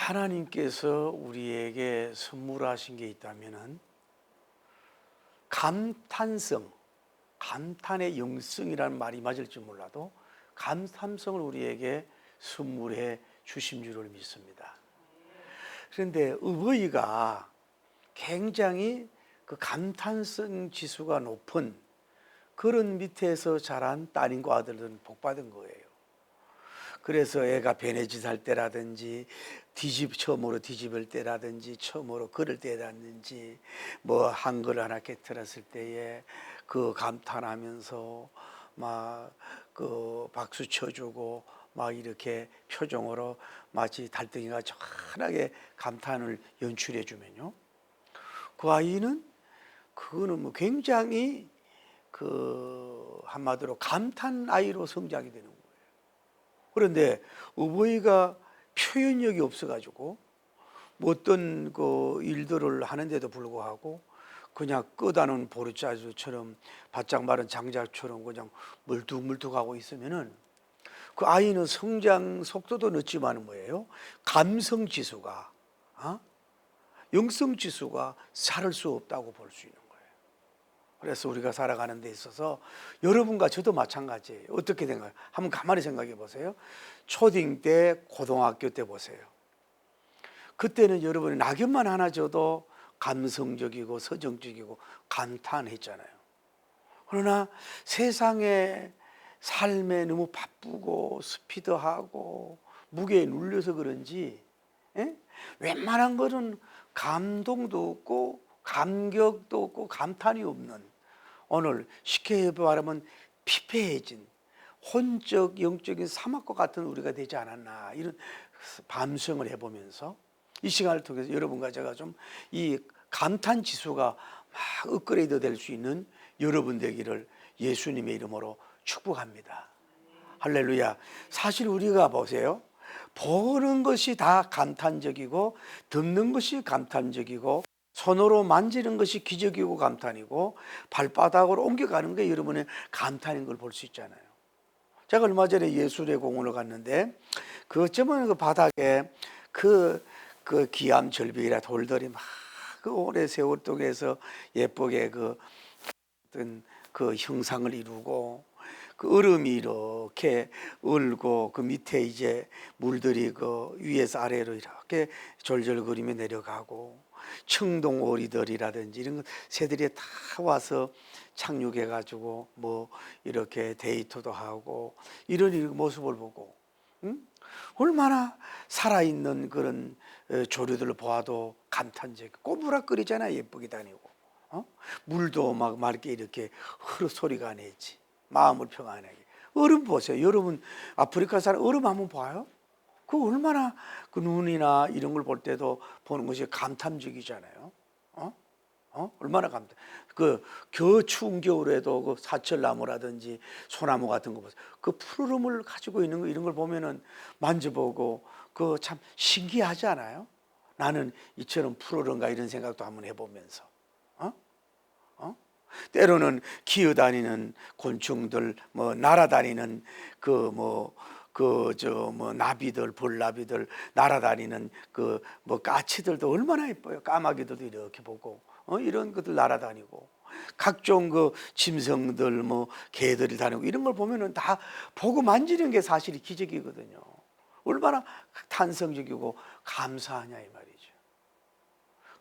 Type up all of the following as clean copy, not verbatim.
하나님께서 우리에게 선물하신 게 있다면은 감탄성, 감탄의 영성이라는 말이 맞을지 몰라도 감탄성을 우리에게 선물해 주신 줄을 믿습니다. 그런데 어버이가 굉장히 그 감탄성 지수가 높은 그런 밑에서 자란 딸인과 아들은 복받은 거예요. 그래서 애가 베네짓 할 때라든지 처음으로 뒤집을 때라든지 처음으로 글을 때라든지 뭐 한글 하나 깨트렸을 때에 그 감탄하면서 막 그 박수 쳐주고 막 이렇게 표정으로 마치 달덩이가 환하게 감탄을 연출해 주면요, 그 아이는 그거는 뭐 굉장히 그 한마디로 감탄 아이로 성장이 되는 거예요. 그런데 어버이가 표현력이 없어가지고 뭐 어떤 그 일들을 하는데도 불구하고 그냥 끄다놓은 보르자주처럼 바짝 마른 장자처럼 그냥 멀뚱멀뚱하고 있으면은 그 아이는 성장 속도도 늦지만 뭐예요? 감성 지수가, 영성 지수가 살을 수 없다고 볼 수 있는 거예요. 그래서 우리가 살아가는 데 있어서 여러분과 저도 마찬가지예요. 어떻게 된가요? 한번 가만히 생각해 보세요. 초딩 때, 고등학교 때 보세요. 그때는 여러분이 낙엽만 하나 줘도 감성적이고 서정적이고 감탄했잖아요. 그러나 세상의 삶에 너무 바쁘고 스피드하고 무게에 눌려서 그런지 웬만한 거는 감동도 없고 감격도 없고 감탄이 없는, 오늘 쉽게 말하면 피폐해진 혼적 영적인 사막과 같은 우리가 되지 않았나, 이런 반성을 해보면서 이 시간을 통해서 여러분과 제가 좀 이 감탄 지수가 막 업그레이드 될 수 있는 여러분 되기를 예수님의 이름으로 축복합니다. 할렐루야. 사실 우리가 보세요, 보는 것이 다 감탄적이고 듣는 것이 감탄적이고 손으로 만지는 것이 기적이고 감탄이고 발바닥으로 옮겨가는 게 여러분의 감탄인 걸 볼 수 있잖아요. 제가 얼마 전에 예술의 공원을 갔는데 그 어쩌면 그 바닥에 그 기암 절벽이라 돌들이 막 그 오래 세월 속에서 예쁘게 그 어떤 그 형상을 이루고 그 얼음이 이렇게 얼고 그 밑에 이제 물들이 그 위에서 아래로 이렇게 졸졸거리며 내려가고 청동 오리들이라든지 이런 것 새들이 다 와서 착륙해 가지고 뭐 이렇게 데이트도 하고 이런 모습을 보고 얼마나 살아있는 그런 조류들을 보아도 감탄적, 꼬부락거리잖아요. 예쁘게 다니고 물도 막 맑게 이렇게 흐르 소리가 내지 마음을 평안하게. 얼음 보세요. 여러분 아프리카 사람 얼음 한번 봐요? 그 얼마나 그 눈이나 이런 걸 볼 때도 보는 것이 감탄적이잖아요. 얼마나 감탄. 추운 겨울에도 그 사철나무라든지 소나무 같은 거 보세요. 그 푸르름을 가지고 있는 거 이런 걸 보면은 만져보고 그 참 신기하지 않아요? 나는 이처럼 푸르른가 이런 생각도 한번 해보면서. 때로는 기어다니는 곤충들, 뭐 날아다니는 나비들, 벌나비들 날아다니는 까치들도 얼마나 예뻐요. 까마귀들도 이렇게 보고 이런 것들 날아다니고 각종 짐승들, 개들이 다니고 이런 걸 보면은 다 보고 만지는 게 사실이 기적이거든요. 얼마나 탄성적이고 감사하냐 이 말이죠.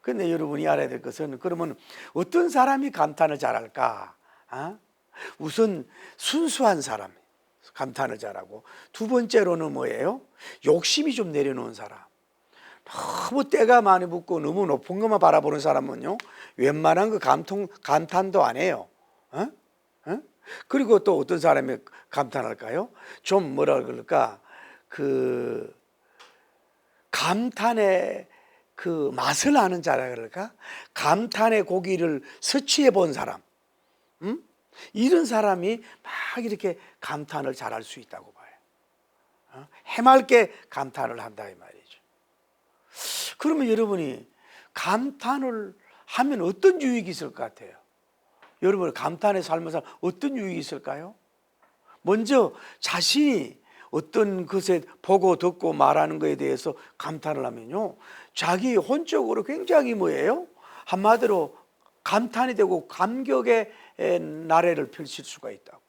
근데 여러분이 알아야 될 것은, 그러면 어떤 사람이 감탄을 잘할까? 우선 순수한 사람 감탄을 잘하고, 두 번째로는 뭐예요? 욕심이 좀 내려놓은 사람. 너무 때가 많이 붙고 너무 높은 것만 바라보는 사람은요, 웬만한 감탄도 안 해요. 그리고 또 어떤 사람이 감탄할까요? 좀 뭐라 그럴까? 감탄의 맛을 아는 자라 그럴까? 감탄의 고기를 섭취해 본 사람, 이런 사람이 막 이렇게 감탄을 잘할 수 있다고 봐요. 해맑게 감탄을 한다 이 말이죠. 그러면 여러분이 감탄을 하면 어떤 유익이 있을 것 같아요? 여러분 감탄의 삶을 살면 어떤 유익이 있을까요? 먼저 자신이 어떤 것에 보고 듣고 말하는 것에 대해서 감탄을 하면요, 자기 혼적으로 굉장히 뭐예요? 한마디로 감탄이 되고 감격의 나래를 펼칠 수가 있다고.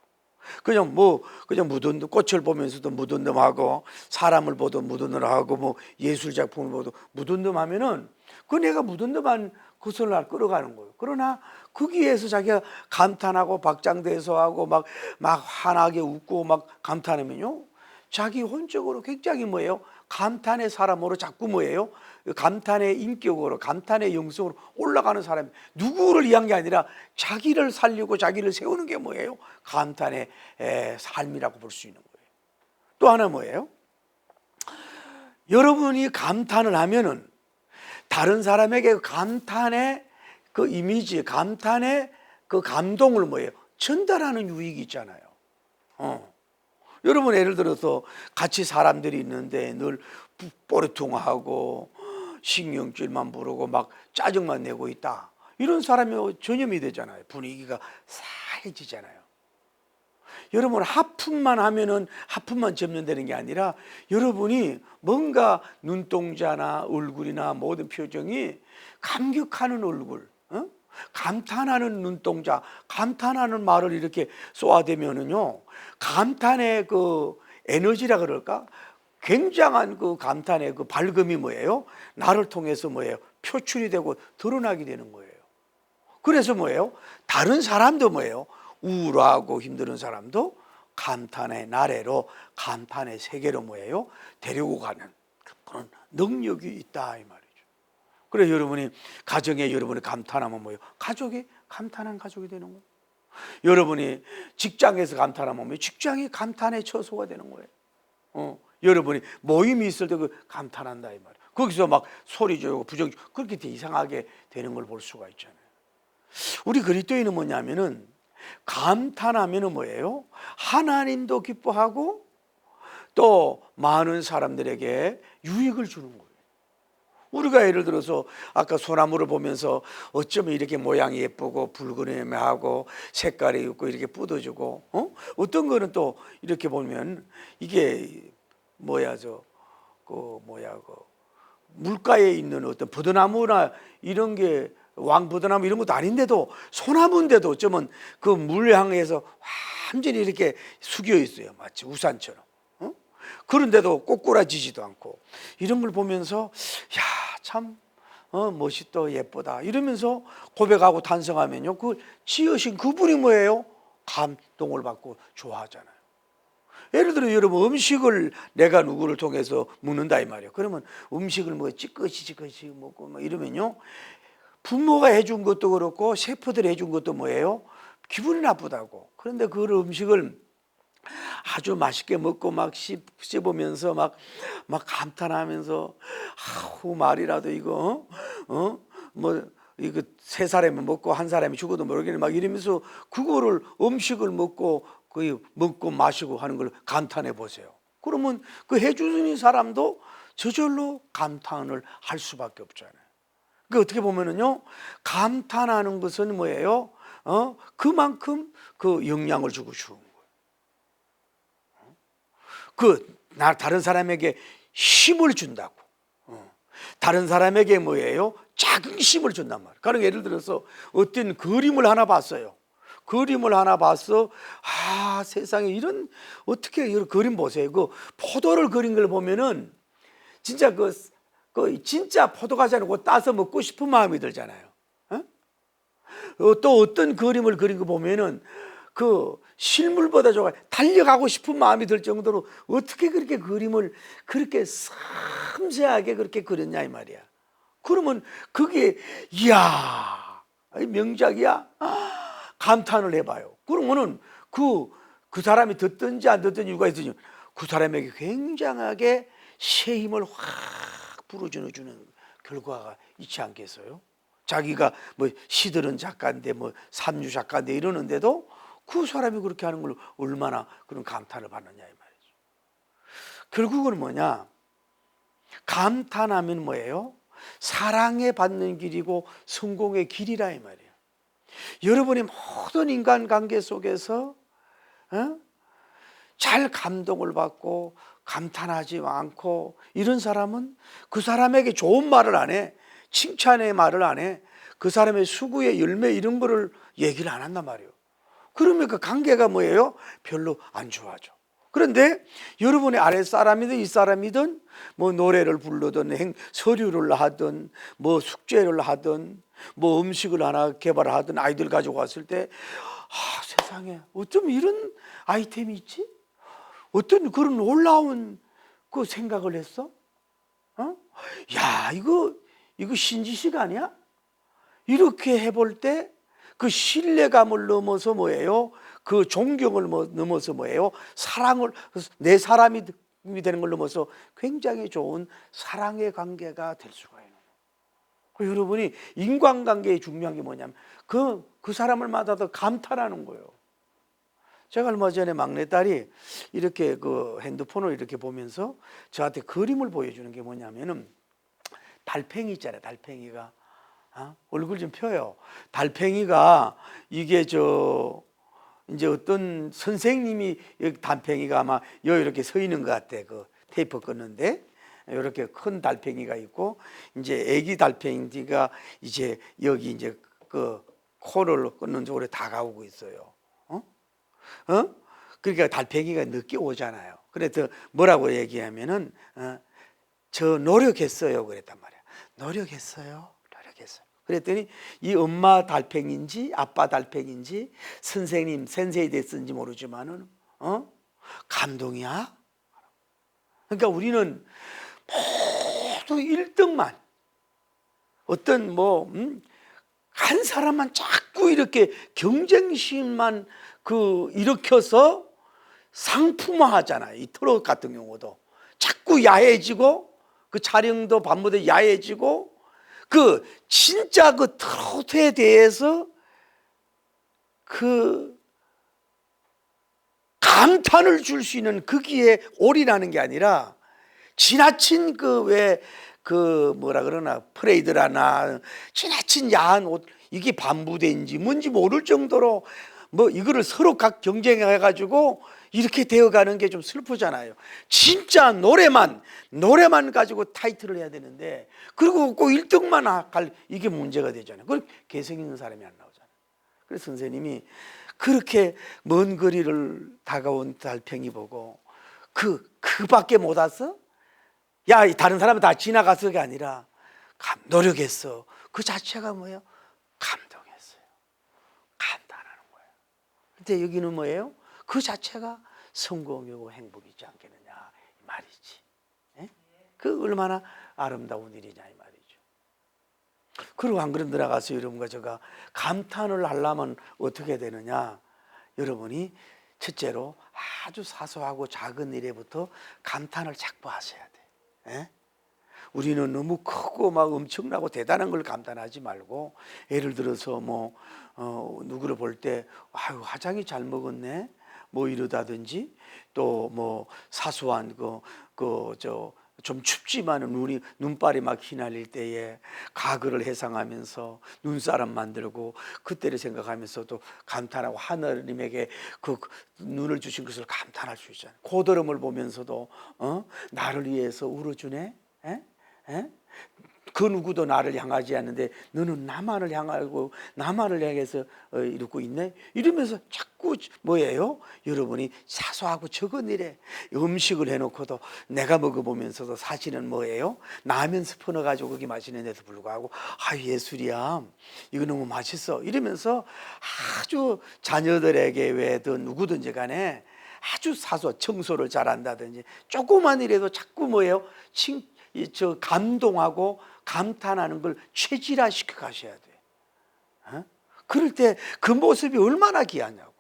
그냥 무덤 꽃을 보면서도 무덤덤하고 사람을 보도 무덤덤하고 뭐 예술 작품을 보도 무덤덤하면은 그 내가 무덤덤한 것을 날 끌어가는 거예요. 그러나 거기에서 자기가 감탄하고 박장대소하고 막 환하게 웃고 막 감탄하면요, 자기 혼적으로 굉장히 뭐예요? 감탄의 사람으로 자꾸 뭐예요? 감탄의 인격으로, 감탄의 영성으로 올라가는 사람, 누구를 위한 게 아니라 자기를 살리고 자기를 세우는 게 뭐예요? 감탄의 삶이라고 볼 수 있는 거예요. 또 하나 뭐예요? 여러분이 감탄을 하면은 다른 사람에게 감탄의 그 이미지, 감탄의 그 감동을 뭐예요? 전달하는 유익이 있잖아요. 여러분 예를 들어서 같이 사람들이 있는데 늘 뽀르퉁하고 신경질만 부르고 막 짜증만 내고 있다, 이런 사람이 전염이 되잖아요. 분위기가 싸해지잖아요. 여러분 하품만 하면은 하품만 접는다는 게 아니라 여러분이 뭔가 눈동자나 얼굴이나 모든 표정이 감격하는 얼굴, 감탄하는 눈동자, 감탄하는 말을 이렇게 쏘아대면은요, 감탄의 그 에너지라 그럴까? 굉장한 그 감탄의 그 밝음이 뭐예요? 나를 통해서 뭐예요? 표출이 되고 드러나게 되는 거예요. 그래서 뭐예요? 다른 사람도 뭐예요? 우울하고 힘든 사람도 감탄의 나래로, 감탄의 세계로 뭐예요? 데리고 가는 그런 능력이 있다 이 말이죠. 그래서 여러분이 가정에 여러분이 감탄하면 뭐예요? 가족이 감탄한 가족이 되는 거예요. 여러분이 직장에서 감탄하면 뭐예요? 직장이 감탄의 처소가 되는 거예요. 여러분이 모임이 있을 때 그 감탄한다 이 말이에요. 거기서 막 소리 지르고 부정, 그렇게 이상하게 되는 걸 볼 수가 있잖아요. 우리 그리스도인은 뭐냐면은 감탄하면은 뭐예요? 하나님도 기뻐하고 또 많은 사람들에게 유익을 주는 거예요. 우리가 예를 들어서 아까 소나무를 보면서 어쩌면 이렇게 모양이 예쁘고 붉은애매하고 색깔이 있고 이렇게 뻗어지고, 어떤 거는 또 이렇게 보면 이게 물가에 있는 어떤 버드나무나 이런 게 왕버드나무 이런 것도 아닌데도 소나무인데도 어쩌면 그 물 향해서 완전히 이렇게 숙여 있어요. 마치 우산처럼. 그런데도 꼬꾸라지지도 않고, 이런 걸 보면서 참 멋있다, 예쁘다 이러면서 고백하고 탄성하면요, 그 지으신 그분이 뭐예요? 감동을 받고 좋아하잖아요. 예를 들어 여러분 음식을 내가 누구를 통해서 먹는다 이 말이에요. 그러면 음식을 뭐 찌꺼시 먹고 막 이러면요, 부모가 해준 것도 그렇고 셰프들이 해준 것도 뭐예요? 기분이 나쁘다고. 그런데 그 음식을 아주 맛있게 먹고 막 씹으면서 막 감탄하면서 말이라도 이거 이거 세 사람이 먹고 한 사람이 죽어도 모르겠네 막 이러면서 그거를 음식을 먹고 마시고 하는 걸 감탄해 보세요. 그러면 그 해주는 사람도 저절로 감탄을 할 수밖에 없잖아요. 그 어떻게 보면은요, 감탄하는 것은 뭐예요? 그만큼 그 영향을 주고 싶은 거예요. 다른 사람에게 힘을 준다고. 다른 사람에게 뭐예요? 자긍심을 준단 말이에요. 그러니까 예를 들어서 어떤 그림을 하나 봤어요. 그림을 하나 봤어. 세상에 이런, 어떻게 이런 그림 보세요. 그 포도를 그린 걸 보면은 진짜 진짜 포도과자 놓고 따서 먹고 싶은 마음이 들잖아요. 또 어떤 그림을 그린 거 보면은 그 실물보다 좋아 달려가고 싶은 마음이 들 정도로 어떻게 그렇게 그림을 그렇게 섬세하게 그렇게 그렸냐 이 말이야. 그러면 그게 이야 명작이야, 감탄을 해봐요. 그러면은 그 사람이 듣든지 안 듣든지 이유가 있든지 그 사람에게 굉장하게 새 힘을 확 불어주는 결과가 있지 않겠어요? 자기가 뭐 시들은 작가인데 뭐 삼류 작가인데 이러는데도 그 사람이 그렇게 하는 걸 얼마나 그런 감탄을 받느냐 이 말이죠. 결국은 뭐냐? 감탄하면 뭐예요? 사랑에 받는 길이고 성공의 길이라 이 말이에요. 여러분이 모든 인간관계 속에서 잘 감동을 받고 감탄하지 않고 이런 사람은 그 사람에게 좋은 말을 안 해. 칭찬의 말을 안 해. 그 사람의 수고의 열매 이런 거를 얘기를 안 한단 말이에요. 그러면 그 관계가 뭐예요? 별로 안 좋아져. 그런데 여러분의 아랫사람이든 윗사람이든 뭐 노래를 부르든 서류를 하든 뭐 숙제를 하든 뭐 음식을 하나 개발하든 아이들 가지고 왔을 때 세상에 어쩜 이런 아이템이 있지? 어떤 그런 놀라운 그 생각을 했어? 야, 이거 신지식 아니야? 이렇게 해볼 때 그 신뢰감을 넘어서 뭐예요? 그 존경을 넘어서 뭐예요? 사랑을, 내 사람이 되는 걸 넘어서 굉장히 좋은 사랑의 관계가 될 수가 있는 거예요. 여러분이 인간관계의 중요한 게 뭐냐면 그 사람을 만나도 감탄하는 거예요. 제가 얼마 전에 막내딸이 이렇게 그 핸드폰을 이렇게 보면서 저한테 그림을 보여주는 게 뭐냐면은 달팽이 있잖아요. 달팽이가 얼굴 좀 펴요. 달팽이가 이게 이제 어떤 선생님이 달팽이가 아마 이렇게 서 있는 것 같아. 그 테이프 끊는데 이렇게 큰 달팽이가 있고 이제 애기 달팽이가 이제 여기 이제 그 코를 끊는 쪽으로 다가오고 있어요. 그러니까 달팽이가 늦게 오잖아요. 그래서 뭐라고 얘기하면은 저 노력했어요 그랬단 말이야. 노력했어요. 그랬더니 이 엄마 달팽인지 아빠 달팽인지 선생님 센세이 됐는지 모르지만은 감동이야. 그러니까 우리는 모두 1등만 어떤 한 사람만 자꾸 이렇게 경쟁심만 일으켜서 상품화하잖아요. 이 트롯 같은 경우도 자꾸 야해지고 그 촬영도 밤마다 야해지고 진짜 그 트로트에 대해서 감탄을 줄 수 있는 거기에 올인하는 게 아니라 지나친 뭐라 그러나 프레이드라나 지나친 야한 옷 이게 반부대인지 뭔지 모를 정도로 이거를 서로 각 경쟁해가지고 이렇게 되어가는 게 좀 슬프잖아요. 진짜 노래만 가지고 타이틀을 해야 되는데 그리고 꼭 1등만 갈 이게 문제가 되잖아요. 그럼 개성 있는 사람이 안 나오잖아요. 그래서 선생님이 그렇게 먼 거리를 다가온 달팽이 보고 그밖에 못 왔어? 야, 다른 사람은 다 지나갔어가 아니라 노력했어. 그 자체가 뭐예요? 감동했어요. 감탄하는 거예요. 근데 여기는 뭐예요? 그 자체가 성공이고 행복이지 않겠느냐 이 말이지. 예? 그 얼마나 아름다운 일이냐 이 말이죠. 그리고 안 그런 데 나가서 여러분과 제가 감탄을 하려면 어떻게 되느냐? 여러분이 첫째로 아주 사소하고 작은 일에부터 감탄을 자꾸 하셔야 돼. 예? 우리는 너무 크고 막 엄청나고 대단한 걸 감탄하지 말고 예를 들어서 누구를 볼 때 아유 화장이 잘 먹었네 이러다든지 또 사소한 좀 춥지만은 눈발이 막 휘날릴 때에 가글을 해상하면서 눈사람 만들고 그때를 생각하면서도 감탄하고 하나님에게 그 눈을 주신 것을 감탄할 수 있잖아요. 고드름을 보면서도 나를 위해서 울어주네. 에? 그 누구도 나를 향하지 않는데 너는 나만을 향하고 나만을 향해서 이러고 있네. 이러면서 자꾸 뭐예요? 여러분이 사소하고 적은 일에 음식을 해놓고도 내가 먹어보면서도 사실은 뭐예요? 라면 스푼 넣어가지고 거기 마시는데도 불구하고 예술이야. 이거 너무 맛있어. 이러면서 아주 자녀들에게 왜든 누구든지 간에 아주 청소를 잘한다든지 조그만 일에도 자꾸 뭐예요? 감동하고 감탄하는 걸 체질화시켜 가셔야 돼. 그럴 때 그 모습이 얼마나 귀하냐고.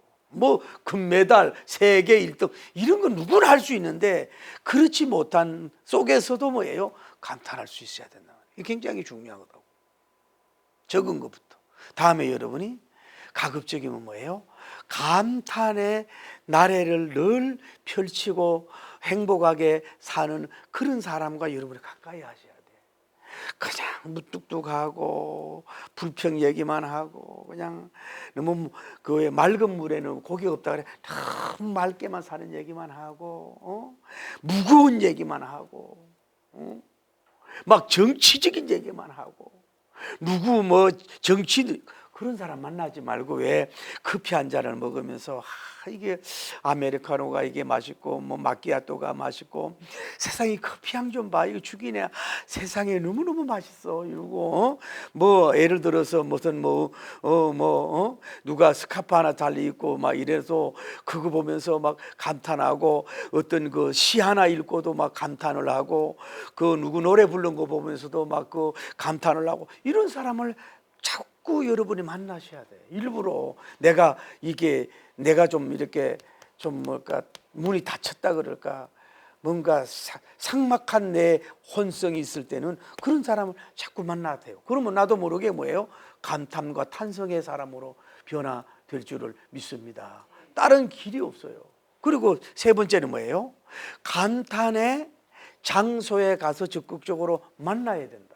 금메달, 세계 1등 이런 건 누구나 할 수 있는데 그렇지 못한 속에서도 뭐예요? 감탄할 수 있어야 된다. 이게 굉장히 중요하다고. 적은 것부터. 다음에 여러분이 가급적이면 뭐예요? 감탄의 나래를 늘 펼치고 행복하게 사는 그런 사람과 여러분이 가까이 하셔야 돼요. 그냥 무뚝뚝하고 불평 얘기만 하고 그냥 너무 그 맑은 물에는 고기 없다 그래 너무 맑게만 사는 얘기만 하고 무거운 얘기만 하고 막 정치적인 얘기만 하고 누구 뭐 정치 그런 사람 만나지 말고 왜 커피 한 잔을 먹으면서 이게 아메리카노가 이게 맛있고 뭐 마끼아또가 맛있고 세상에 커피 향 좀 봐 이거 죽이네 세상에 너무너무 맛있어 이러고 뭐 예를 들어서 무슨 누가 스카프 하나 잘 입고 막 이래서 그거 보면서 막 감탄하고 어떤 그 시 하나 읽고도 막 감탄을 하고 그 누구 노래 부른 거 보면서도 막 그 감탄을 하고 이런 사람을 자꾸 여러분이 만나셔야 돼. 일부러 내가 좀 이렇게 좀 뭘까 문이 닫혔다 그럴까 뭔가 삭막한 내 혼성이 있을 때는 그런 사람을 자꾸 만나야 돼요. 그러면 나도 모르게 뭐예요? 감탄과 탄성의 사람으로 변화될 줄을 믿습니다. 다른 길이 없어요. 그리고 세 번째는 뭐예요? 감탄의 장소에 가서 적극적으로 만나야 된다.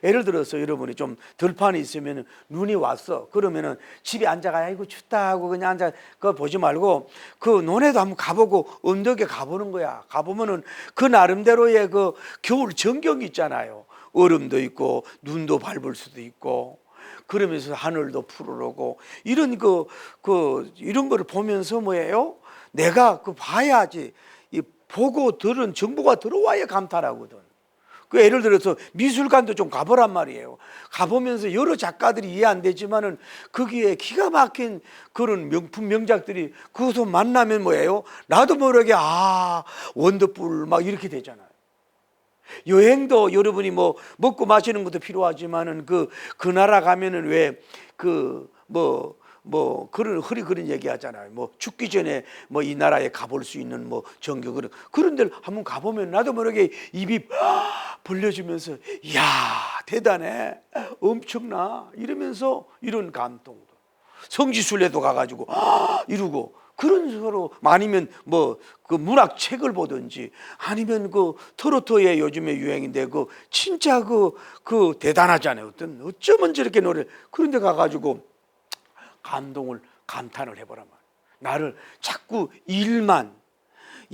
예를 들어서 여러분이 좀 들판이 있으면 눈이 왔어. 그러면은 집에 앉아가 아이고 춥다 하고 그냥 앉아 그거 보지 말고 그 논에도 한번 가보고 언덕에 가보는 거야. 가보면은 그 나름대로의 그 겨울 전경이 있잖아요. 얼음도 있고 눈도 밟을 수도 있고 그러면서 하늘도 푸르르고 이런 이런 거를 보면서 뭐예요? 내가 그 봐야지. 이 보고 들은 정보가 들어와야 감탄하거든. 그 예를 들어서 미술관도 좀 가보란 말이에요. 가보면서 여러 작가들이 이해 안 되지만은 거기에 기가 막힌 그런 명품 명작들이 그것을 만나면 뭐예요? 나도 모르게 원더풀 막 이렇게 되잖아요. 여행도 여러분이 뭐 먹고 마시는 것도 필요하지만은 그 나라 가면은 그런 얘기 하잖아요. 뭐 죽기 전에 뭐 이 나라에 가볼 수 있는 뭐 정교 그런 데를 한번 가보면 나도 모르게 입이 벌려지면서 이야 대단해 엄청나 이러면서 이런 감동도 성지순례도 가가지고 이러고 그런 식으로 아니면 뭐 그 문학 책을 보든지 아니면 그 트로트의 요즘에 유행인데 진짜 그 대단하잖아요. 어쩌면 저렇게 노래 그런데 가가지고 감탄을 해보란 말이야. 나를 자꾸 일만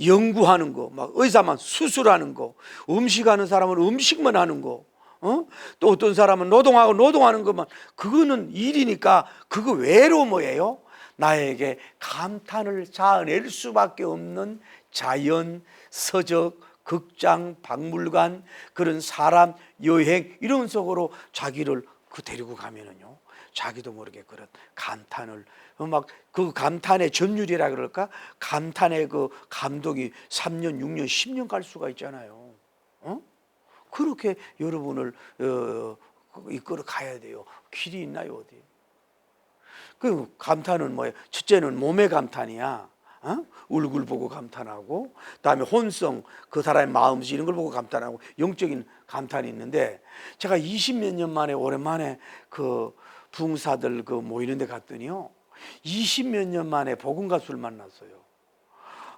연구하는 거, 막 의사만 수술하는 거, 음식하는 사람은 음식만 하는 거, 또 어떤 사람은 노동하는 것만 그거는 일이니까 그거 외로 뭐예요? 나에게 감탄을 자아낼 수밖에 없는 자연, 서적, 극장, 박물관 그런 사람, 여행 이런 속으로 자기를 데리고 가면은요. 자기도 모르게 그런 감탄을 막 그 감탄의 점유율이라 그럴까? 감탄의 그 감동이 3년, 6년, 10년 갈 수가 있잖아요. 그렇게 여러분을 이끌어 가야 돼요. 길이 있나요 어디? 그 감탄은 뭐예요? 첫째는 몸의 감탄이야. 얼굴 보고 감탄하고, 다음에 혼성, 그 사람의 마음씨 이런 걸 보고 감탄하고 영적인 감탄이 있는데 제가 20몇 년 만에 오랜만에 그 부흥사들 모이는 데 갔더니요 20몇 년 만에 복음 가수를 만났어요.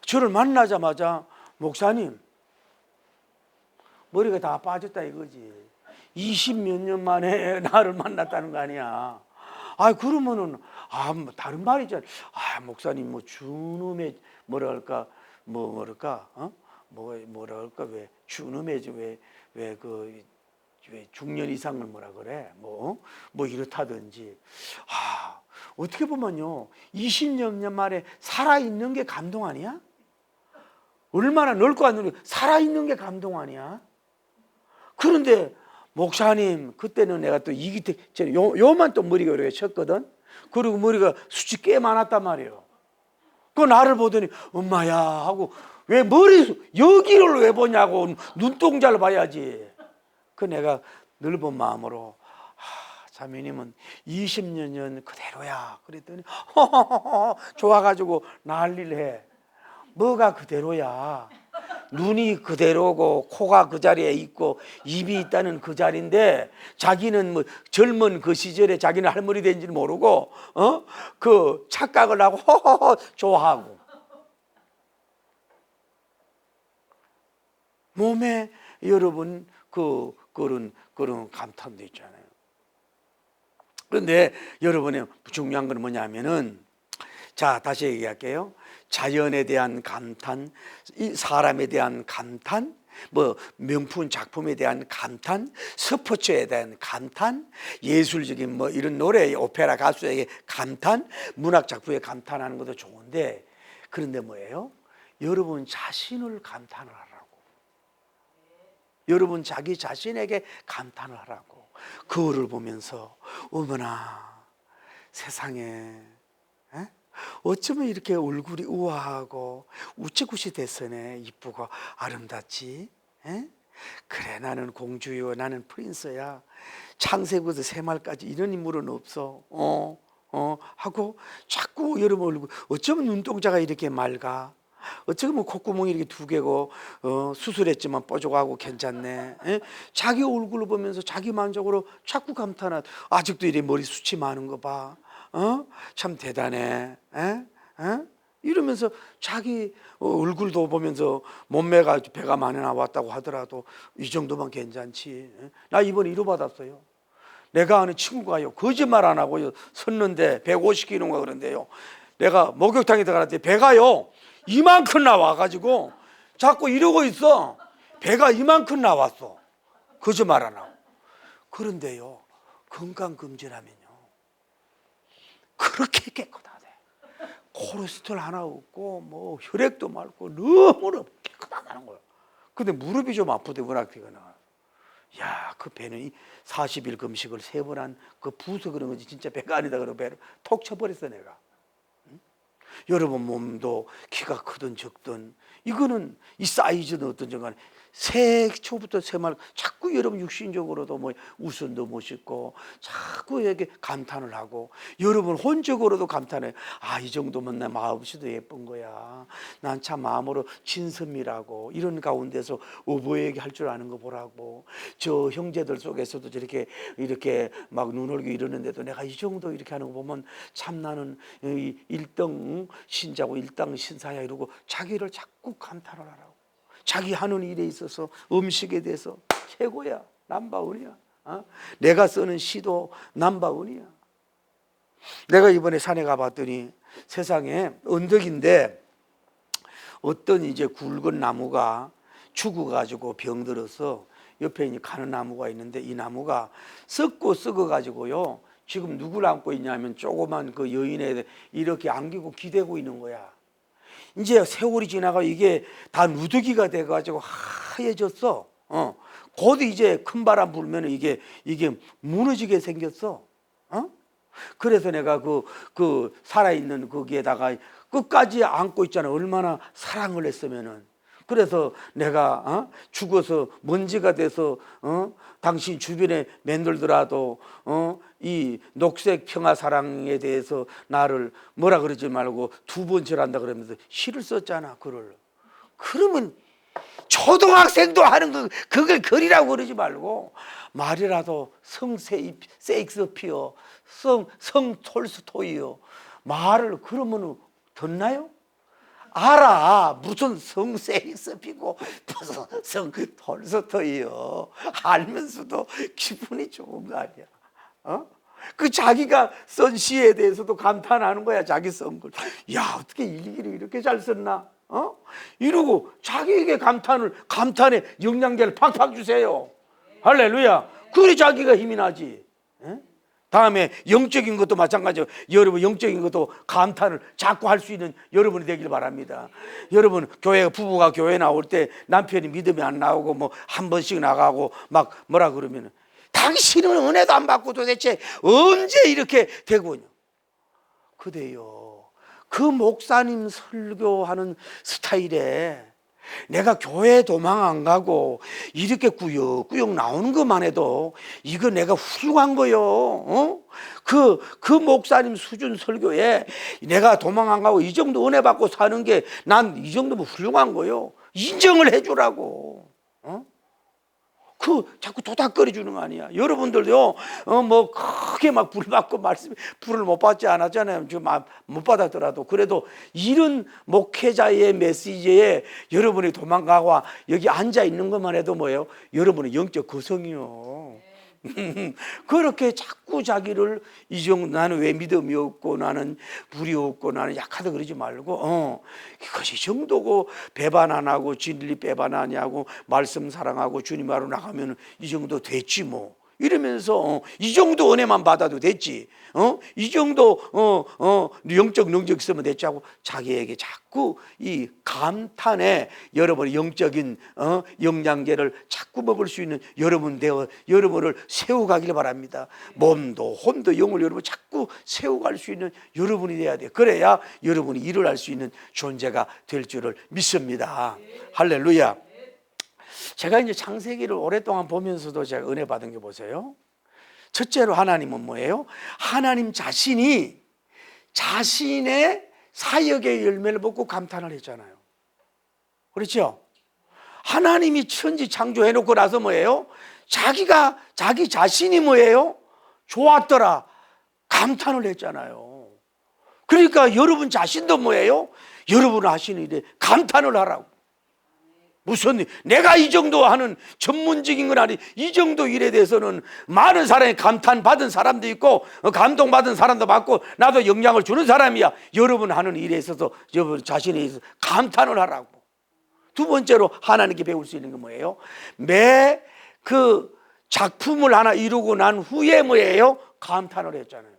저를 만나자마자 목사님 머리가 다 빠졌다 이거지 20몇 년 만에 나를 만났다는 거 아니야. 그러면은 뭐 다른 말이잖아. 목사님 뭐 주놈의 뭐랄까 왜 주놈의 왜 중년 이상을 뭐라 그래 뭐 이렇다든지 어떻게 보면요 20년 만에 살아있는 게 감동 아니야? 얼마나 넓고 안 넓고 살아있는 게 감동 아니야? 그런데 목사님 그때는 내가 또 요만 또 머리가 이렇게 쳤거든. 그리고 머리가 숱이 꽤 많았단 말이에요. 그 나를 보더니 엄마야 하고 왜 여기를 왜 보냐고 눈동자를 봐야지. 그 내가 넓은 마음으로 자매님은 20년 전 그대로야 그랬더니 좋아가지고 난리를 해. 뭐가 그대로야? 눈이 그대로고 코가 그 자리에 있고 입이 있다는 그 자리인데 자기는 뭐 젊은 그 시절에 자기는 할머니 된지는 모르고 그 착각을 하고 좋아하고 몸에 여러분 그 그런 감탄도 있잖아요. 그런데 여러분의 중요한 건 뭐냐면은, 자, 다시 얘기할게요. 자연에 대한 감탄, 이 사람에 대한 감탄, 뭐 명품 작품에 대한 감탄, 스포츠에 대한 감탄, 예술적인 뭐 이런 노래, 오페라 가수에게 감탄, 문학 작품에 감탄하는 것도 좋은데, 그런데 뭐예요? 여러분 자신을 감탄을 하라고. 여러분 자기 자신에게 감탄을 하라고. 거울을 보면서 어머나 세상에, 어쩌면 이렇게 얼굴이 우아하고 우체국이 됐으네, 이쁘고 아름답지. 그래, 나는 공주요, 나는 프린스야. 창세부터 새말까지 이런 인물은 없어. 하고 자꾸 여러분 얼굴, 어쩌면 눈동자가 이렇게 맑아. 어쩌면 콧구멍이 이렇게 두 개고 수술했지만 뾰족하고 괜찮네. 자기 얼굴을 보면서 자기 만족으로 자꾸 감탄하. 아직도 이래 머리 숱이 많은 거 봐. 참 대단해. 이러면서 자기 얼굴도 보면서 몸매가 배가 많이 나왔다고 하더라도 이 정도만 괜찮지. 나 이번에 위로 받았어요. 내가 아는 친구가요, 거짓말 안 하고요, 섰는데 150kg인가 그런데요, 내가 목욕탕에 들어갔는데 배가요 이만큼 나와가지고 자꾸 이러고 있어. 배가 이만큼 나왔어. 거짓말 안 하고. 그런데요, 건강검진하면요 그렇게 깨끗하대. 콜레스테롤 하나 없고 뭐 혈액도 맑고 너무나 깨끗하다는 거예요. 근데 무릎이 좀 아프대, 워낙 피가 나. 야, 그 배는 40일 금식을 3번 한 그 부서 그런 거지 진짜 배가 아니다 그러고 배를 톡 쳐버렸어 내가. 여러분 몸도 키가 크든 적든 이거는 이 사이즈는 어떤 정간에 초부터 새말 자꾸 여러분 육신적으로도 뭐 웃음도 멋있고 자꾸 이렇게 감탄을 하고, 여러분 혼적으로도 감탄해. 아, 이 정도면 내 마음씨도 예쁜 거야. 난 참 마음으로 진선미라고, 이런 가운데서 어버이에게 할 줄 아는 거 보라고. 저 형제들 속에서도 저렇게 이렇게 막 눈올고 이러는데도 내가 이 정도 이렇게 하는 거 보면 참 나는 1등 신자고 1등 신사야, 이러고 자기를 자꾸 감탄을 하라고. 자기 하는 일에 있어서 음식에 대해서 최고야, 남바원이야. 내가 쓰는 시도 남바원이야. 내가 이번에 산에 가봤더니 세상에 언덕인데 어떤 이제 굵은 나무가 죽어가지고 병들어서 옆에 이제 가는 나무가 있는데, 이 나무가 썩어가지고요 지금 누구를 안고 있냐면 조그만 그 여인에 이렇게 안기고 기대고 있는 거야. 이제 세월이 지나가 이게 다 누더기가 돼가지고 하얘졌어. 곧 이제 큰 바람 불면 이게 무너지게 생겼어. 그래서 내가 그 살아있는 거기에다가 끝까지 안고 있잖아. 얼마나 사랑을 했으면은. 그래서 내가 죽어서 먼지가 돼서 당신 주변에 맴돌더라도 이 녹색 평화 사랑에 대해서 나를 뭐라 그러지 말고 2번 절한다 그러면서 시를 썼잖아, 글을. 그러면 초등학생도 하는 그걸 글이라고 그러지 말고 말이라도 성 세익스피어, 성 톨스토이요 말을 그러면 듣나요? 알아. 무슨 성 세익스피고 무슨 성 톨스토이요. 알면서도 기분이 좋은 거 아니야. 그 자기가 쓴 시에 대해서도 감탄하는 거야. 자기 쓴 걸. 야, 어떻게 일기를 이렇게 잘 썼나? 이러고 자기에게 감탄에 영양제를 팍팍 주세요. 할렐루야. 그래 자기가 힘이 나지. 다음에 영적인 것도 마찬가지예요. 여러분 영적인 것도 감탄을 자꾸 할 수 있는 여러분이 되길 바랍니다. 여러분 부부가 교회 나올 때 남편이 믿음이 안 나오고 뭐 한 번씩 나가고 막 뭐라 그러면, 당신은 은혜도 안 받고 도대체 언제 이렇게 되고 있냐. 그대요, 그 목사님 설교하는 스타일에 내가 교회 도망 안 가고 이렇게 꾸역꾸역 나오는 것만 해도 이거 내가 훌륭한 거요. 그 목사님 수준 설교에 내가 도망 안 가고 이 정도 은혜 받고 사는 게 난 이 정도면 훌륭한 거요. 인정을 해주라고. 그 자꾸 도닥거려 주는 거 아니야. 여러분들도 뭐 크게 막 불 받고 불을 못 받지 않았잖아요. 지금 못 받았더라도 그래도 이런 목회자의 메시지에 여러분이 도망가고 여기 앉아 있는 것만 해도 뭐예요? 여러분의 영적 거성이요. 그렇게 자꾸 자기를 나는 왜 믿음이 없고 나는 불이 없고 나는 약하다 그러지 말고 이것이 정도고 배반 안 하고 진리 배반 안 하고 말씀 사랑하고 주님 하러 나가면 이 정도 됐지 뭐 이러면서 이 정도 은혜만 받아도 됐지 이 정도 영적 능력 있으면 됐지 하고 자기에게 자꾸 이 감탄에 여러분의 영적인 영양제를 자꾸 먹을 수 있는 여러분을 세워가길 바랍니다. 몸도 혼도 영을 여러분 자꾸 세워갈 수 있는 여러분이 돼야 돼요. 그래야 여러분이 일을 할 수 있는 존재가 될 줄을 믿습니다. 할렐루야. 제가 이제 창세기를 오랫동안 보면서도 제가 은혜 받은 게 보세요. 첫째로 하나님은 뭐예요? 하나님 자신이 자신의 사역의 열매를 먹고 감탄을 했잖아요. 그렇죠? 하나님이 천지 창조해놓고 나서 뭐예요? 자기 자신이 뭐예요? 좋았더라 감탄을 했잖아요. 그러니까 여러분 자신도 뭐예요? 여러분 하시는 일에 감탄을 하라고. 무슨 내가 이 정도 하는 전문적인 건 아니 이 정도 일에 대해서는 많은 사람이 감탄받은 사람도 있고 감동받은 사람도 많고 나도 영향을 주는 사람이야. 여러분 하는 일에 있어서 여러분 자신에 있어서 감탄을 하라고. 두 번째로 하나님께 배울 수 있는 건 뭐예요? 매 그 작품을 하나 이루고 난 후에 뭐예요? 감탄을 했잖아요.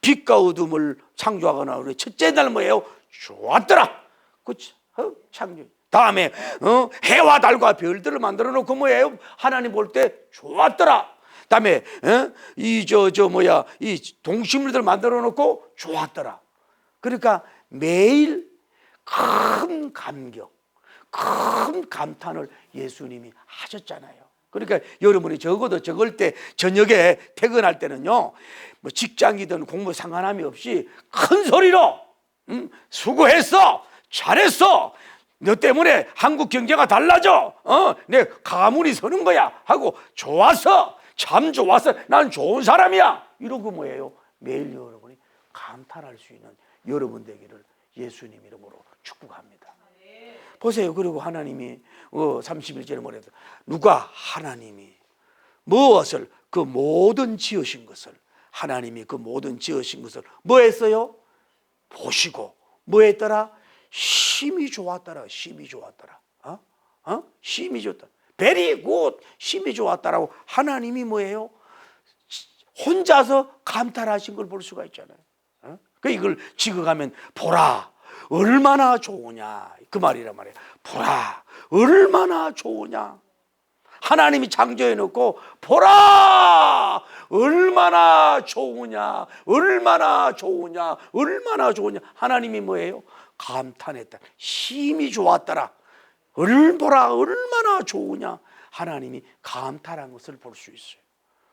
빛과 어둠을 창조하거나 우리 첫째 날 뭐예요? 좋았더라. 그렇죠? 창조. 다음에 해와 달과 별들을 만들어 놓고 뭐예요? 하나님 볼 때 좋았더라. 다음에 이 동식물들 만들어 놓고 좋았더라. 그러니까 매일 큰 감격, 큰 감탄을 예수님이 하셨잖아요. 그러니까 여러분이 적어도 적을 때 저녁에 퇴근할 때는요, 뭐 직장이든 공부 상관함이 없이 큰 소리로 수고했어, 잘했어. 너 때문에 한국 경제가 달라져. 내 가문이 서는 거야. 하고 좋았어. 참 좋았어. 난 좋은 사람이야. 이러고 뭐예요? 매일 여러분이 감탄할 수 있는 여러분 되기를 예수님 이름으로 축복합니다. 보세요. 그리고 하나님이 31절에 뭐래요? 누가 하나님이 무엇을 그 모든 지으신 것을 하나님이 그 모든 지으신 것을 뭐 했어요? 보시고 뭐 했더라? 심히 좋았더라. 심히 좋았더라. 심히 좋다. very good. 심히 좋았다라고 하나님이 뭐예요? 혼자서 감탄하신 걸 볼 수가 있잖아요. 그 이걸 지어가면 보라 얼마나 좋으냐 그 말이란 말이에요. 보라 얼마나 좋으냐. 하나님이 창조해 놓고 보라 얼마나 좋으냐 얼마나 좋으냐 얼마나 좋으냐. 하나님이 뭐예요? 감탄했다. 심히 좋았더라. 보라 얼마나 좋으냐. 하나님이 감탄한 것을 볼 수 있어요.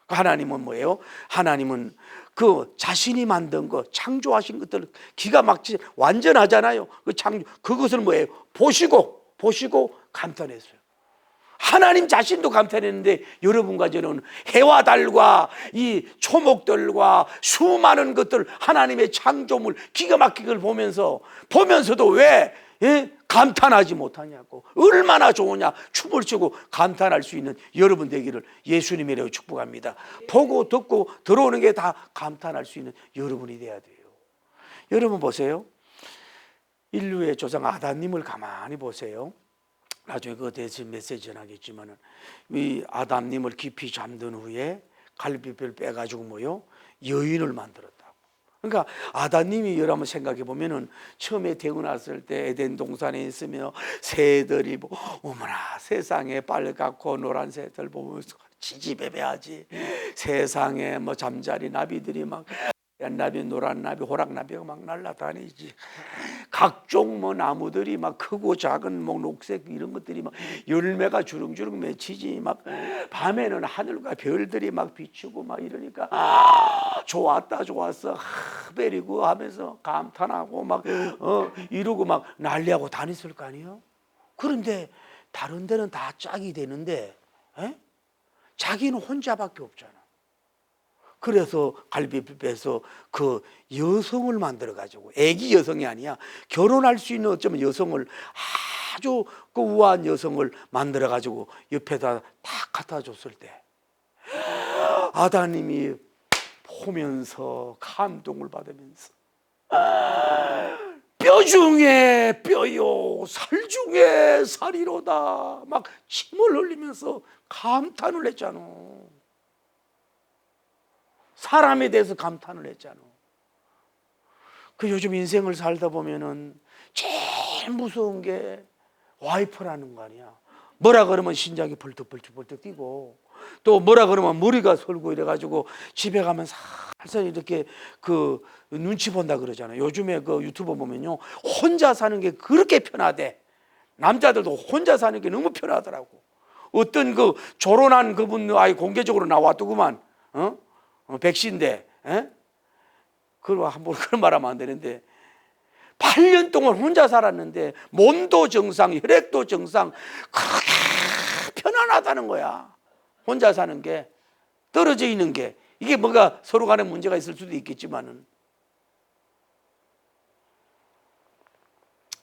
하나님은 뭐예요? 하나님은 그 자신이 만든 것, 창조하신 것들 기가 막히지 완전하잖아요. 그것을 뭐예요? 보시고 감탄했어요. 하나님 자신도 감탄했는데 여러분과 저는 해와 달과 이 초목들과 수많은 것들 하나님의 창조물 기가 막힌 걸 보면서도 왜 감탄하지 못하냐고. 얼마나 좋으냐. 춤을 추고 감탄할 수 있는 여러분 되기를 예수님이라고 축복합니다. 보고 듣고 들어오는 게 다 감탄할 수 있는 여러분이 돼야 돼요. 여러분 보세요. 인류의 조상 아담님을 가만히 보세요. 나중에 그거에 대해서 메시지 전하겠지만은 이 아담님을 깊이 잠든 후에 갈비뼈를 빼가지고 뭐요? 여인을 만들었다고. 그러니까 아담님이 여러분 생각해 보면은 처음에 태어났을 때 에덴 동산에 있으며 새들이 뭐 어머나 세상에 빨갛고 노란 새들 보면서 지지배배하지. 세상에 뭐 잠자리 나비들이 막 나비, 노란 나비, 호랑 나비가 막 날아다니지. 각종 뭐 나무들이 막 크고 작은 뭐 녹색 이런 것들이 막 열매가 주렁주렁 맺히지. 막 밤에는 하늘과 별들이 막 비추고 막 이러니까 좋았다 좋았어 베리고 하면서 감탄하고 막 이러고 막 난리하고 다녔을 거 아니에요. 그런데 다른 데는 다 짝이 되는데 자기는 혼자밖에 없잖아. 그래서 갈비뼈에서 그 여성을 만들어가지고, 애기 여성이 아니야, 결혼할 수 있는 어쩌면 여성을, 아주 그 우아한 여성을 만들어가지고 옆에다 딱 갖다 줬을 때 아담님이 보면서 감동을 받으면서 뼈 중에 뼈요 살 중에 살이로다 막 침을 흘리면서 감탄을 했잖아. 사람에 대해서 감탄을 했잖아. 그 요즘 인생을 살다 보면은 제일 무서운 게 와이프라는 거 아니야. 뭐라 그러면 심장이 벌떡벌떡 뛰고, 또 뭐라 그러면 머리가 설고 이래가지고 집에 가면 살살 이렇게 그 눈치 본다 그러잖아요. 요즘에 그 유튜브 보면요, 혼자 사는 게 그렇게 편하대. 남자들도 혼자 사는 게 너무 편하더라고. 어떤 그 조론한 그분 아이 공개적으로 나왔더구만. 백신데, 그걸 함부로 그런 말하면 안 되는데, 8년 동안 혼자 살았는데 몸도 정상, 혈액도 정상, 그렇게 편안하다는 거야. 혼자 사는 게, 떨어져 있는 게. 이게 뭔가 서로 간에 문제가 있을 수도 있겠지만은,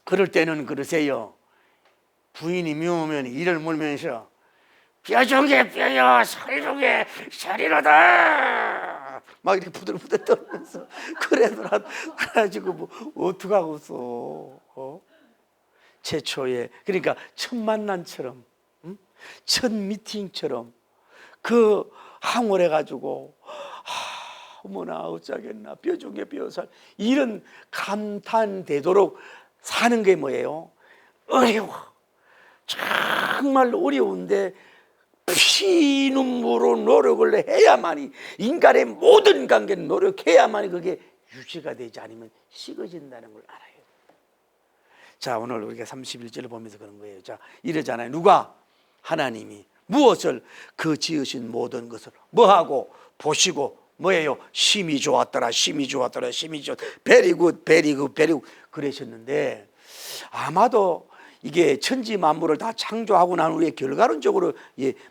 그럴 때는 그러세요. 부인이 미우면 이를 물면서 뼈 중에 뼈요 살 중에 살이로다 막 이렇게 부들부들 떨면서 그래가지고 뭐 어떡하겠어. 최초에, 그러니까 첫 만남처럼, 첫 미팅처럼 그 항월해가지고 어머나 어쩌겠나, 뼈 중에 뼈살, 이런 감탄되도록 사는 게 뭐예요? 어려워. 정말 어려운데 피눈물로 노력을 해야만이, 인간의 모든 관계는 노력해야만이 그게 유지가 되지 않으면 식어진다는 걸 알아요. 자, 오늘 우리가 31절을 보면서 그런 거예요. 자, 이러잖아요. 누가? 하나님이 무엇을? 그 지으신 모든 것을 뭐하고? 보시고 뭐예요? 심히 좋았더라, 심히 좋았더라, 심히 좋았더라, very good, very good, very good 그러셨는데, 아마도 이게 천지 만물을 다 창조하고 난 후에 결과론적으로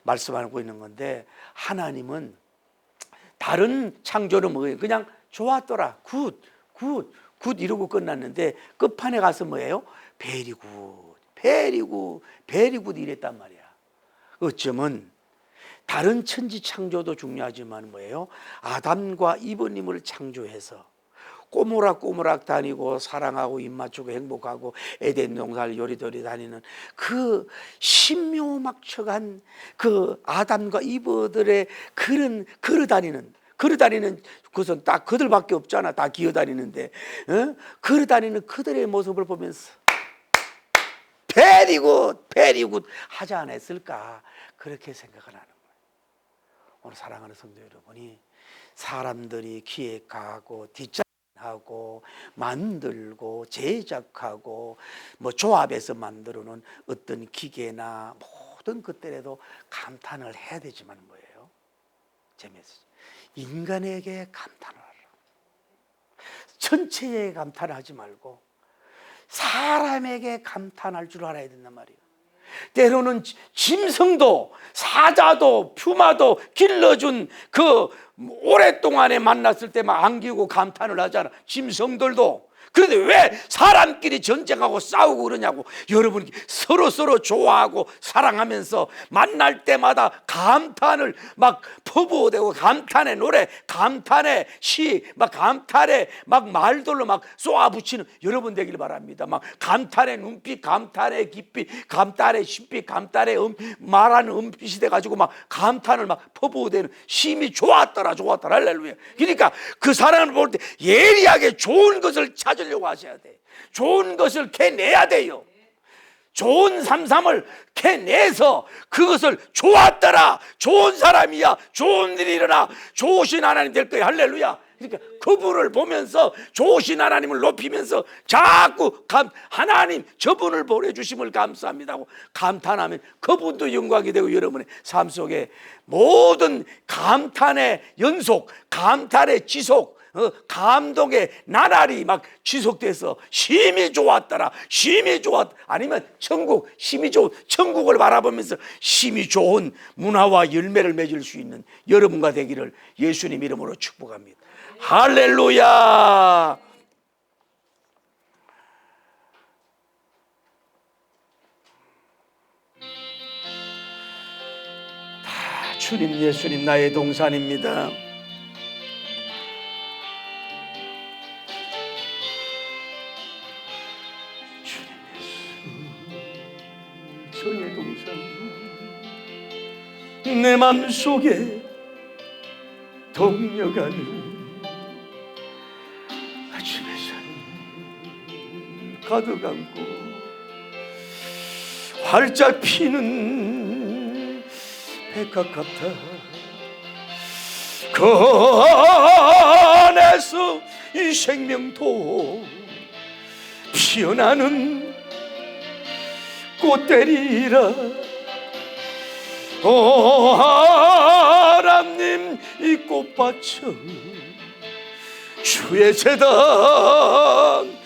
말씀하고 있는 건데, 하나님은 다른 창조는 뭐예요? 그냥 좋았더라, 굿, 굿, 굿 이러고 끝났는데, 끝판에 가서 뭐예요? 베리 굿, 베리 굿, 베리 굿 이랬단 말이야. 어쩌면 다른 천지 창조도 중요하지만 뭐예요? 아담과 이브님을 창조해서 꼬무락꼬무락 다니고 사랑하고 입맞추고 행복하고 에덴 동산을 요리조리 다니는 그 신묘막측한 그 아담과 이브들의 그런 걸어다니는 그것은 딱 그들밖에 없잖아. 다 기어다니는데 걸어다니는 그들의 모습을 보면서 베리굿 베리굿 하지 않았을까, 그렇게 생각을 하는 거예요. 오늘 사랑하는 성도 여러분이, 사람들이 기획하고 디자인하고 만들고 제작하고 뭐 조합해서 만들어놓은 어떤 기계나 모든 것들에도 감탄을 해야 되지만 뭐예요? 제 메시지, 인간에게 감탄을 하라. 전체에 감탄을 하지 말고 사람에게 감탄할 줄 알아야 된단 말이에요. 때로는 짐승도 사자도 퓨마도 길러준 그 오랫동안에 만났을 때만 안기고 감탄을 하잖아, 짐승들도. 그런데 왜 사람끼리 전쟁하고 싸우고 그러냐고. 여러분, 서로 좋아하고 사랑하면서 만날 때마다 감탄을 막 퍼부어대고, 감탄의 노래, 감탄의 시, 막 감탄의 막 말들로 막 쏘아붙이는 여러분 되길 바랍니다. 막 감탄의 눈빛, 감탄의 깊이, 감탄의 신빛, 감탄의 말하는 음빛이 돼가지고 막 감탄을 막 퍼부어대는, 심히 좋았더라 좋았더라, 할렐루야. 그러니까 그 사람을 볼 때 예리하게 좋은 것을 찾으려고 하셔야 돼. 좋은 것을 캐내야 돼요. 좋은 삼삼을 캐내서 그것을 좋았더라, 좋은 사람이야, 좋은 일이 일어나, 좋으신 하나님 될 거야, 할렐루야. 그러니까 그분을 보면서 좋으신 하나님을 높이면서 자꾸 하나님 저분을 보내주심을 감사합니다 하고 감탄하면 그분도 영광이 되고, 여러분의 삶 속에 모든 감탄의 연속, 감탄의 지속, 감동의 나날이 막 지속돼서 심히 좋았더라, 심히 좋았, 아니면 천국, 심히 좋은 천국을 바라보면서 심히 좋은 문화와 열매를 맺을 수 있는 여러분과 되기를 예수님 이름으로 축복합니다. 할렐루야. 주님, 예수님 나의 동산입니다. 주님 예수, 저의 동산, 내 맘속에 동려가는 아침의 산 가득 안고 활짝 피는 백합 같아. 그 안에서 이 생명도 피어나는 꽃들이라. 오 하나님, 이 꽃밭은 주의 제단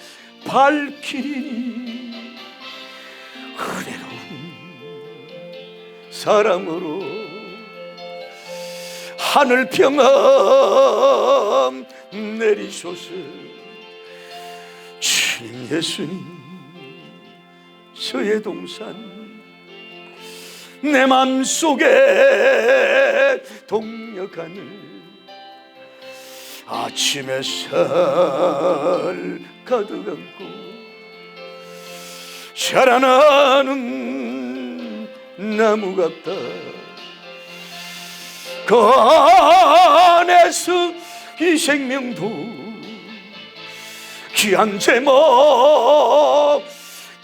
발키리니 은혜로운 사랑으로 하늘 평안 내리소서. 주님 예수님, 저의 동산, 내 맘속에 동력하는 아침 햇살 가득 안고 자라나는 나무 같다. 그 안에서 이 생명도 귀한 제목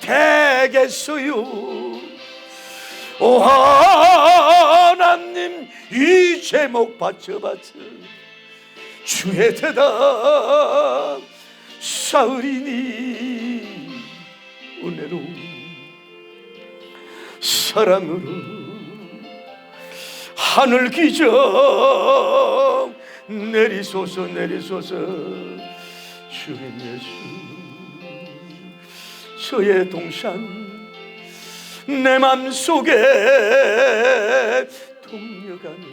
되겠어요. 오 하나님, 이 제목 바쳐바쳐 주의 대답 사으리니 은혜로운 사랑으로 하늘 기적 내리소서 내리소서. 주님 예수, 저의 동산, 내 맘속에 동려가는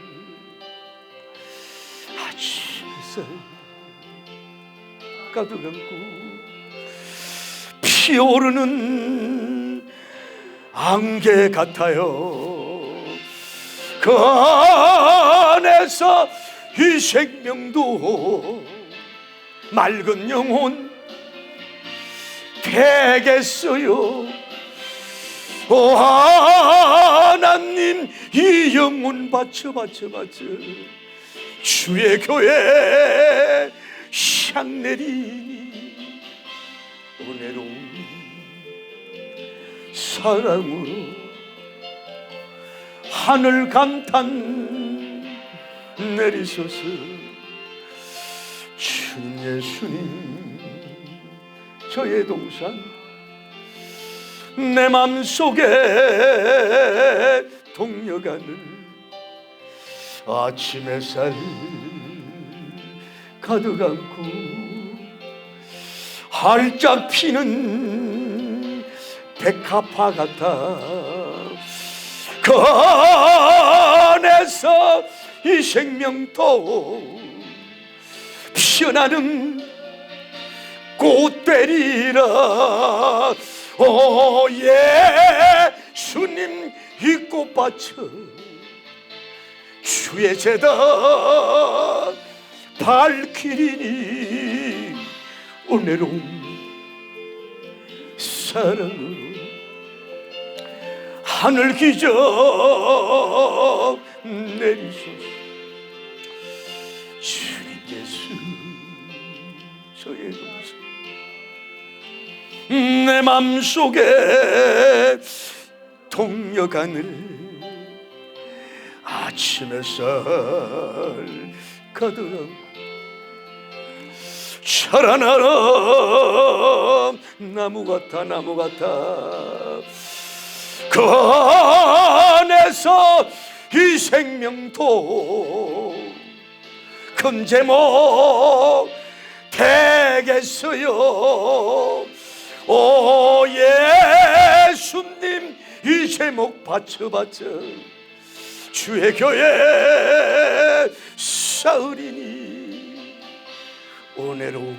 아침 햇살 가득 안고 피어오르는 안개 같아요. 그 안에서 이 생명도 맑은 영혼 되겠어요. 오 하나님, 이 영혼 바쳐 주의 교회 향 내리니 은혜로운 사랑으로 하늘 감탄 내리소서. 주님 예수님, 저의 동산, 내 맘속에 동려가는 아침 햇살 가득 안고 활짝 피는 백합화 같아. 그 안에서 이 생명도 피어나는 꽃되리라. 오 예수님, 이 꽃밭은 주의 제단 발키리니 은혜로운 사랑으로 하늘 기적 내리소서. 주님 예수, 저의 동산, 내 맘속에 동려가는 아침 햇살 가득 안고 자라나라 나무 같아 그 안에서 이 생명도 큰 제목 되겠어요. 오 예수님 이 제목 바쳐 주의 교회 사으리니 은혜로운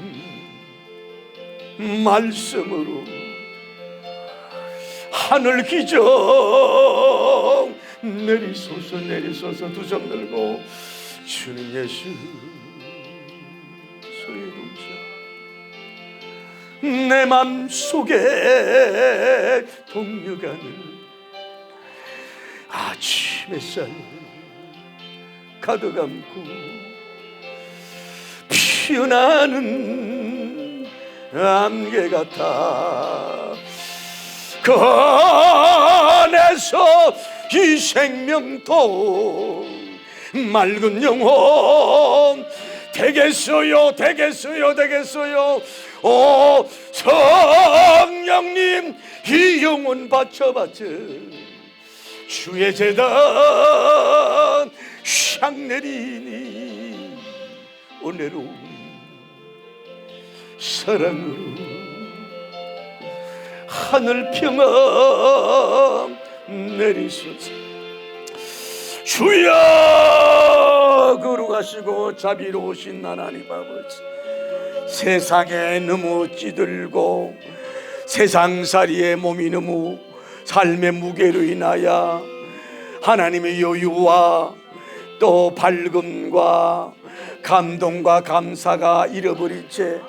말씀으로 하늘 기적 내리소서 두 손 들고 주님 예수 소리 동자 내 맘속에 동력하는 아침 햇살 가득 안고 피어나는 안개 같아 그 안에서 이 생명도 맑은 영혼 되겠어요. 오 성령님 이 영혼 바쳐 주의 제단 향 내리니 은혜로운 사랑으로 하늘 평안 내리소서. 주여 거룩하시고 자비로우신 하나님 아버지, 세상에 너무 찌들고 세상살이에 몸이 너무 삶의 무게로 인하여 하나님의 여유와 또 밝음과 감동과 감사가 잃어버린 채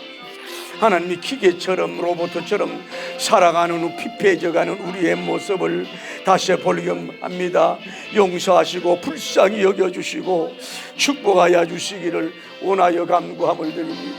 하나님이 기계처럼 로봇처럼 살아가는 후 피폐해져가는 우리의 모습을 다시 볼겸합니다. 용서하시고 불쌍히 여겨주시고 축복하여 주시기를 원하여 간구함을 드립니다.